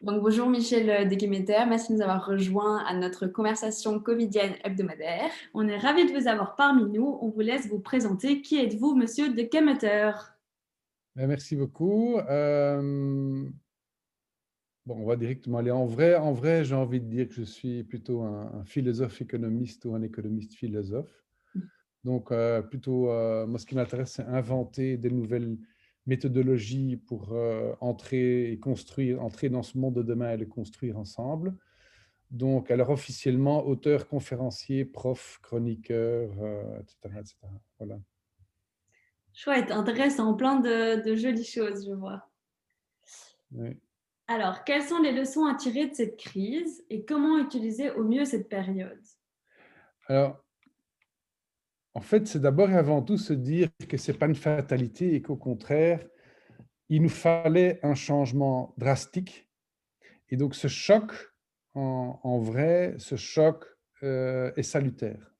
Donc, bonjour Michel Dekemeter, merci de nous avoir rejoints à notre conversation covidienne hebdomadaire. On est ravis de vous avoir parmi nous. On vous laisse vous présenter. Qui êtes-vous, monsieur Dekemeter? Merci beaucoup. Bon, on va directement aller en vrai. En vrai, j'ai envie de dire que je suis plutôt un philosophe économiste ou un économiste philosophe. Donc, plutôt, moi, ce qui m'intéresse, c'est inventer des nouvelles méthodologies pour entrer et construire, entrer dans ce monde de demain et le construire ensemble. Donc, alors officiellement, auteur, conférencier, prof, chroniqueur, etc., etc. Voilà. Chouette, intéressant, plein de jolies choses, je vois. Oui. Alors, quelles sont les leçons à tirer de cette crise et comment utiliser au mieux cette période? Alors, en fait, c'est d'abord et avant tout se dire que ce n'est pas une fatalité et qu'au contraire, il nous fallait un changement drastique. Et donc, ce choc, en vrai, ce choc est salutaire.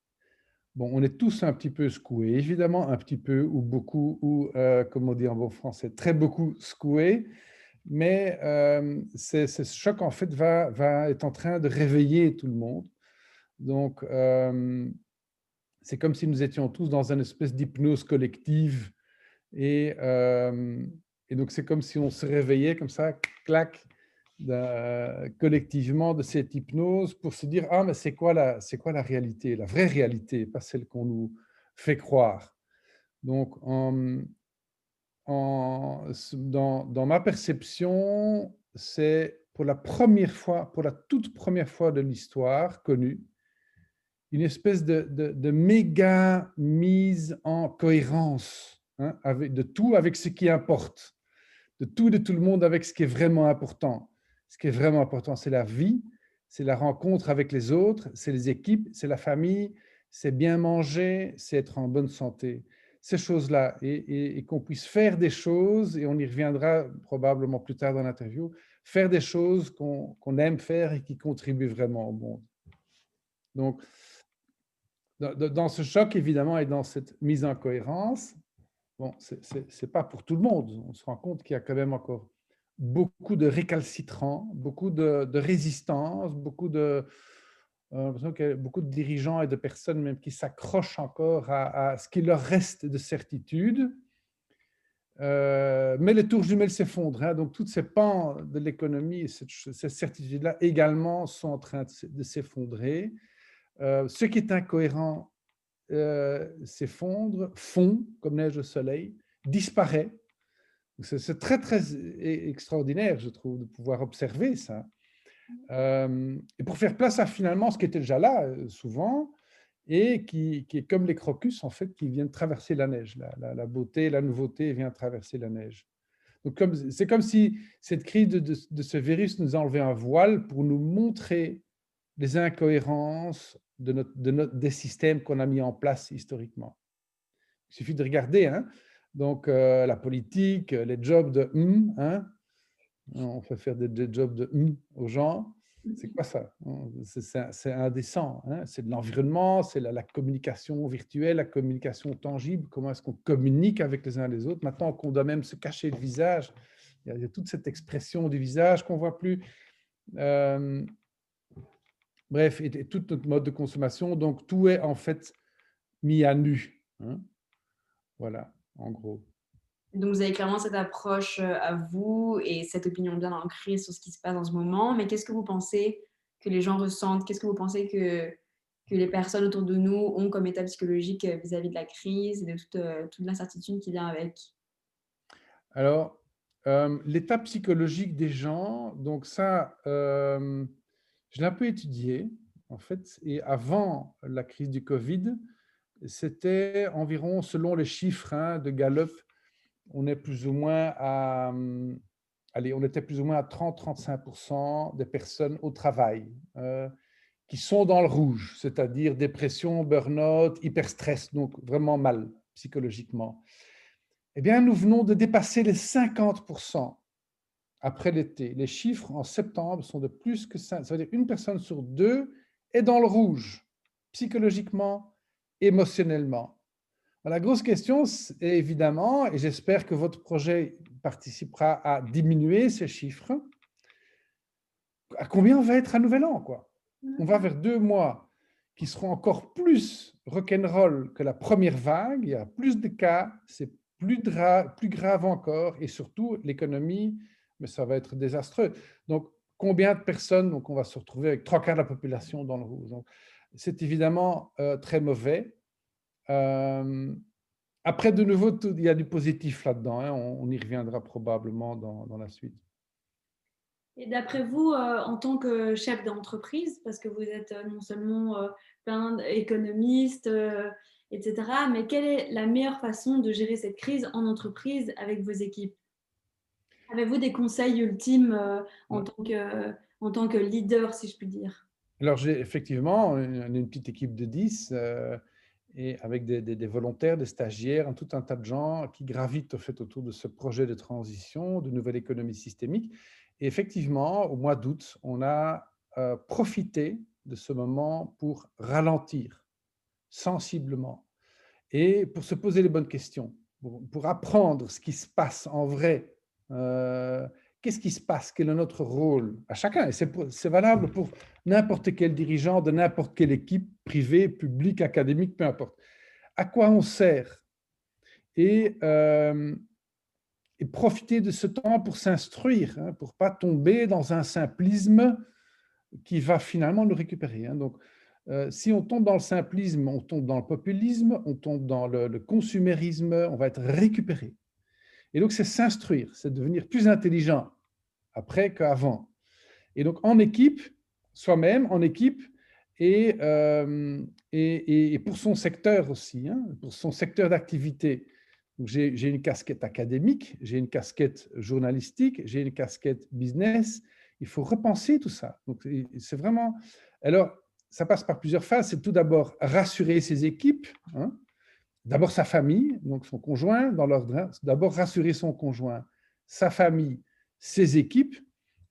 Bon, on est tous un petit peu secoués, évidemment, un petit peu ou beaucoup, ou, comme on dit en bon français, très beaucoup secoués. Mais ce choc, en fait, va être en train de réveiller tout le monde. Donc, c'est comme si nous étions tous dans une espèce d'hypnose collective. Et, euh, et donc, c'est comme si on se réveillait comme ça, clac, collectivement de cette hypnose pour se dire, ah, mais c'est quoi la réalité, la vraie réalité, pas celle qu'on nous fait croire. Donc, dans ma perception, c'est pour la première fois, pour la toute première fois de l'histoire connue, une espèce de méga mise en cohérence, hein, de tout avec ce qui importe, de tout le monde avec ce qui est vraiment important. Ce qui est vraiment important, c'est la vie, c'est la rencontre avec les autres, c'est les équipes, c'est la famille, c'est bien manger, c'est être en bonne santé. Ces choses-là, et qu'on puisse faire des choses, et on y reviendra probablement plus tard dans l'interview, faire des choses qu'on aime faire et qui contribuent vraiment au monde. Donc, dans ce choc, évidemment, et dans cette mise en cohérence, bon, c'est pas pour tout le monde. On se rend compte qu'il y a quand même encore beaucoup de récalcitrants, beaucoup de résistance, l'impression qu'il y a beaucoup de dirigeants et de personnes même qui s'accrochent encore à ce qu'il leur reste de certitude. Mais les tours jumelles s'effondrent, hein, donc toutes ces pans de l'économie et ces certitudes-là également sont en train de s'effondrer. Ce qui est incohérent s'effondre, fond comme neige au soleil, disparaît. C'est très, très extraordinaire, je trouve, de pouvoir observer ça. Et pour faire place à finalement ce qui était déjà là, souvent, et qui est comme les crocus, en fait, qui viennent traverser la neige. La beauté, la nouveauté vient traverser la neige. Donc, c'est comme si cette crise de ce virus nous enlevait un voile pour nous montrer les incohérences des systèmes qu'on a mis en place historiquement. Il suffit de regarder, hein. Donc, la politique, les jobs de hein, on fait faire des jobs de aux gens. C'est quoi ça? C'est indécent, hein. C'est de l'environnement, c'est la communication virtuelle, la communication tangible. Comment est-ce qu'on communique avec les uns les autres? Maintenant qu'on doit même se cacher le visage, il y a toute cette expression du visage qu'on ne voit plus. Euh, Bref, et tout notre mode de consommation. Donc, tout est en fait mis à nu, hein. Voilà, en gros. Donc, vous avez clairement cette approche à vous et cette opinion bien ancrée sur ce qui se passe en ce moment. Mais qu'est-ce que vous pensez que les gens ressentent? Qu'est-ce que vous pensez que les personnes autour de nous ont comme état psychologique vis-à-vis de la crise et de toute l'incertitude qui vient avec? Alors, l'état psychologique des gens, donc ça, je l'ai un peu étudié, en fait, et avant la crise du Covid, c'était environ, selon les chiffres, hein, de Gallup, on est plus ou moins à, allez, on était plus ou moins à 30-35% des personnes au travail qui sont dans le rouge, c'est-à-dire dépression, burn-out, hyperstress, donc vraiment mal psychologiquement. Eh bien, nous venons de dépasser les 50% après l'été. Les chiffres en septembre sont de plus que 5. Ça veut dire une personne sur deux est dans le rouge, psychologiquement, émotionnellement. La grosse question est évidemment, et j'espère que votre projet participera à diminuer ces chiffres, à combien on va être à Nouvel An, quoi. On va vers 2 mois qui seront encore plus rock'n'roll que la première vague. Il y a plus de cas, c'est plus grave encore, et surtout l'économie, mais ça va être désastreux. Donc, combien de personnes, donc on va se retrouver avec 3 quarts de la population dans le rouge. Donc, c'est évidemment très mauvais. Après, de nouveau, il y a du positif là-dedans, hein. On y reviendra probablement dans la suite. Et d'après vous, en tant que chef d'entreprise, parce que vous êtes non seulement plein d'économistes, etc., mais quelle est la meilleure façon de gérer cette crise en entreprise avec vos équipes? Avez-vous des conseils ultimes en tant que leader, si je puis dire? Alors, j'ai effectivement une petite équipe de 10 et avec des volontaires, des stagiaires, tout un tas de gens qui gravitent au fait autour de ce projet de transition, de nouvelle économie systémique. Et effectivement, au mois d'août, on a profité de ce moment pour ralentir sensiblement et pour se poser les bonnes questions, pour apprendre ce qui se passe en vrai. Qu'est-ce qui se passe? Quel est notre rôle à chacun? Et c'est valable pour n'importe quel dirigeant de n'importe quelle équipe, privée, publique, académique, peu importe. À quoi on sert? Et, et profiter de ce temps pour s'instruire, hein, pour ne pas tomber dans un simplisme qui va finalement nous récupérer. Hein. Donc, si on tombe dans le simplisme, on tombe dans le populisme, on tombe dans le consumérisme, on va être récupéré. Et donc, c'est s'instruire, c'est devenir plus intelligent après qu'avant. Et donc, en équipe, soi-même, en équipe, et pour son secteur aussi, hein, pour son secteur d'activité. J'ai une casquette académique, j'ai une casquette journalistique, j'ai une casquette business. Il faut repenser tout ça. Donc, c'est vraiment... Alors, ça passe par plusieurs phases. C'est tout d'abord rassurer ses équipes, hein, d'abord sa famille, donc son conjoint, dans l'ordre. D'abord rassurer son conjoint, sa famille, ses équipes,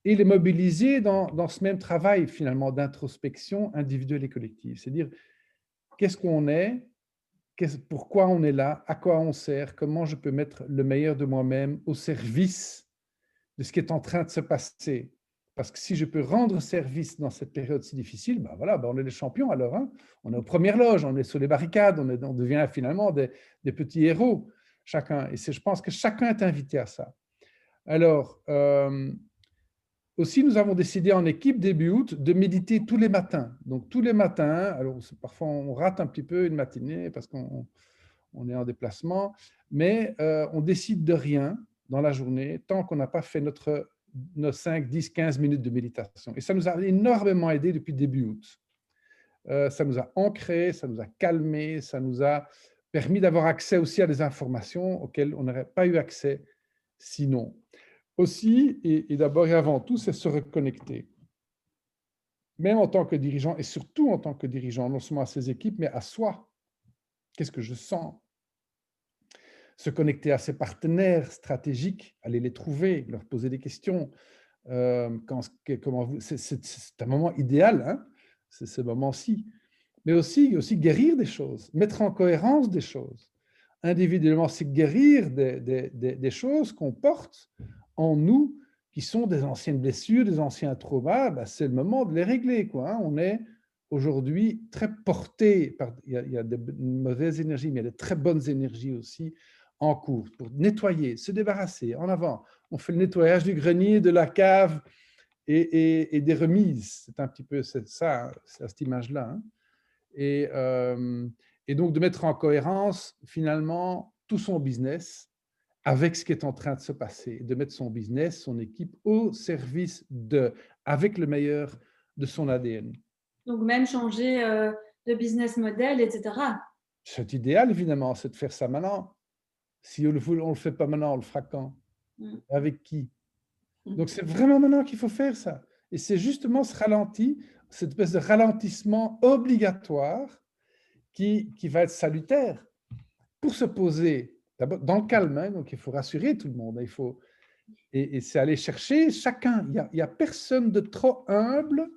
et les mobiliser dans ce même travail finalement d'introspection individuelle et collective. C'est-à-dire, qu'est-ce qu'on est, pourquoi on est là, à quoi on sert, comment je peux mettre le meilleur de moi-même au service de ce qui est en train de se passer. Parce que si je peux rendre service dans cette période si difficile, ben voilà, ben on est les champions alors. Hein. On est aux premières loges, on est sur les barricades, on devient finalement des petits héros, chacun. Et je pense que chacun est invité à ça. Alors, aussi, nous avons décidé en équipe, début août, de méditer tous les matins. Donc, tous les matins, alors parfois on rate un petit peu une matinée parce qu'on est en déplacement, mais on décide de rien dans la journée tant qu'on n'a pas fait nos 5, 10, 15 minutes de méditation. Et ça nous a énormément aidé depuis début août. Ça nous a ancrés, ça nous a calmés, ça nous a permis d'avoir accès aussi à des informations auxquelles on n'aurait pas eu accès sinon. Aussi, et d'abord et avant tout, c'est se reconnecter. Même en tant que dirigeant, et surtout en tant que dirigeant, non seulement à ses équipes, mais à soi. Qu'est-ce que je sens? Se connecter à ses partenaires stratégiques, aller les trouver, leur poser des questions. C'est un moment idéal, hein, c'est ce moment-ci. Mais aussi guérir des choses, mettre en cohérence des choses. Individuellement, c'est guérir des choses qu'on porte en nous, qui sont des anciennes blessures, des anciens traumas. Ben, c'est le moment de les régler, quoi, hein. On est aujourd'hui très porté par... Il y a de mauvaises énergies, mais il y a de très bonnes énergies aussi en cours pour nettoyer, se débarrasser, en avant. On fait le nettoyage du grenier, de la cave et des remises. C'est un petit peu ça, c'est cette image-là. Hein. Et donc de mettre en cohérence finalement tout son business avec ce qui est en train de se passer, de mettre son business, son équipe au service avec le meilleur de son ADN. Donc même changer de business model, etc. C'est idéal évidemment, c'est de faire ça maintenant. Si on ne le fait pas maintenant, on le fera quand? Avec qui? Donc c'est vraiment maintenant qu'il faut faire ça. Et c'est justement ce ralenti, cette espèce de ralentissement obligatoire qui va être salutaire pour se poser d'abord dans le calme. Hein, donc il faut rassurer tout le monde. Il faut, et c'est aller chercher chacun. Il n'y a personne de trop humble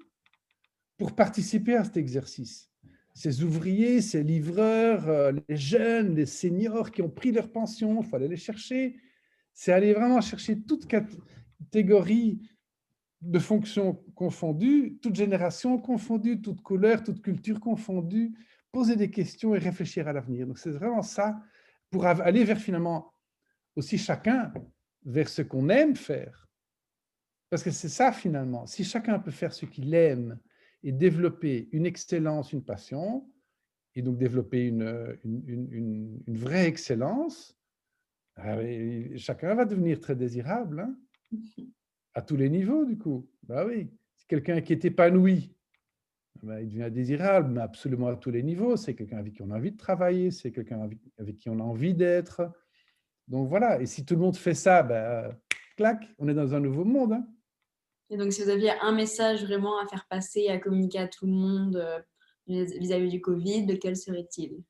pour participer à cet exercice. Ces ouvriers, ces livreurs, les jeunes, les seniors qui ont pris leur pension, il faut aller les chercher. C'est aller vraiment chercher toute catégorie de fonctions confondues, toute génération confondue, toute couleur, toute culture confondue, poser des questions et réfléchir à l'avenir. Donc, c'est vraiment ça, pour aller vers finalement aussi chacun, vers ce qu'on aime faire. Parce que c'est ça finalement, si chacun peut faire ce qu'il aime et développer une excellence, une passion, et donc développer une vraie excellence, chacun va devenir très désirable, hein, à tous les niveaux du coup. Bah oui, c'est quelqu'un qui est épanoui, ben, il devient désirable, mais absolument à tous les niveaux. C'est quelqu'un avec qui on a envie de travailler, c'est quelqu'un avec qui on a envie d'être. Donc voilà, et si tout le monde fait ça, ben, clac, on est dans un nouveau monde, hein. Et donc, si vous aviez un message vraiment à faire passer, à communiquer à tout le monde vis-à-vis du Covid, lequel serait-il?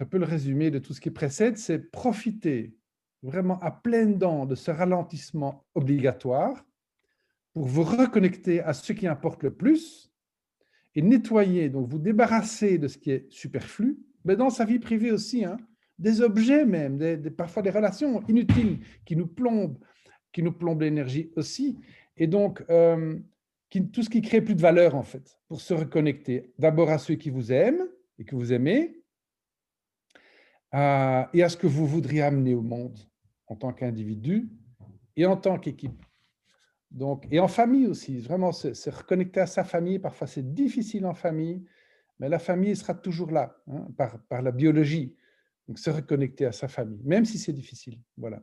Un peu le résumé de tout ce qui précède, c'est profiter vraiment à pleines dents de ce ralentissement obligatoire pour vous reconnecter à ce qui importe le plus et nettoyer, donc vous débarrasser de ce qui est superflu, mais dans sa vie privée aussi, hein, des objets même, parfois des relations inutiles qui nous plombent l'énergie aussi. Et donc, tout ce qui crée plus de valeur, en fait, pour se reconnecter d'abord à ceux qui vous aiment et que vous aimez, et à ce que vous voudriez amener au monde en tant qu'individu et en tant qu'équipe. Donc, et en famille aussi, vraiment se reconnecter à sa famille. Parfois, c'est difficile en famille, mais la famille sera toujours là, hein, par la biologie. Donc, se reconnecter à sa famille, même si c'est difficile. Voilà.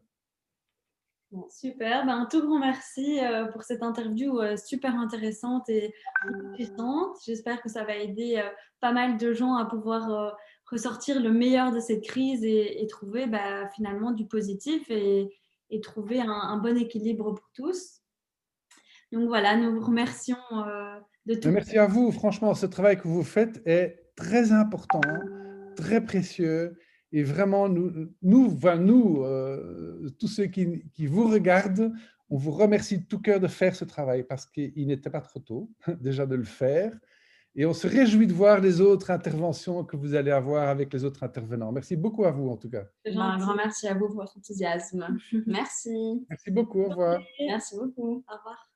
Bon, super, ben, un tout grand merci pour cette interview super intéressante et enrichissante. J'espère que ça va aider pas mal de gens à pouvoir ressortir le meilleur de cette crise et trouver bah, finalement du positif et trouver un bon équilibre pour tous. Donc voilà, nous vous remercions de Mais tout. merci à vous. Franchement, ce travail que vous faites est très important, très précieux. Et vraiment, tous ceux qui vous regardent, on vous remercie de tout cœur de faire ce travail parce qu'il n'était pas trop tôt déjà de le faire. Et on se réjouit de voir les autres interventions que vous allez avoir avec les autres intervenants. Merci beaucoup à vous, en tout cas. Ben, un grand merci à vous pour votre enthousiasme. Merci. Merci beaucoup. Au revoir. Merci beaucoup. Au revoir.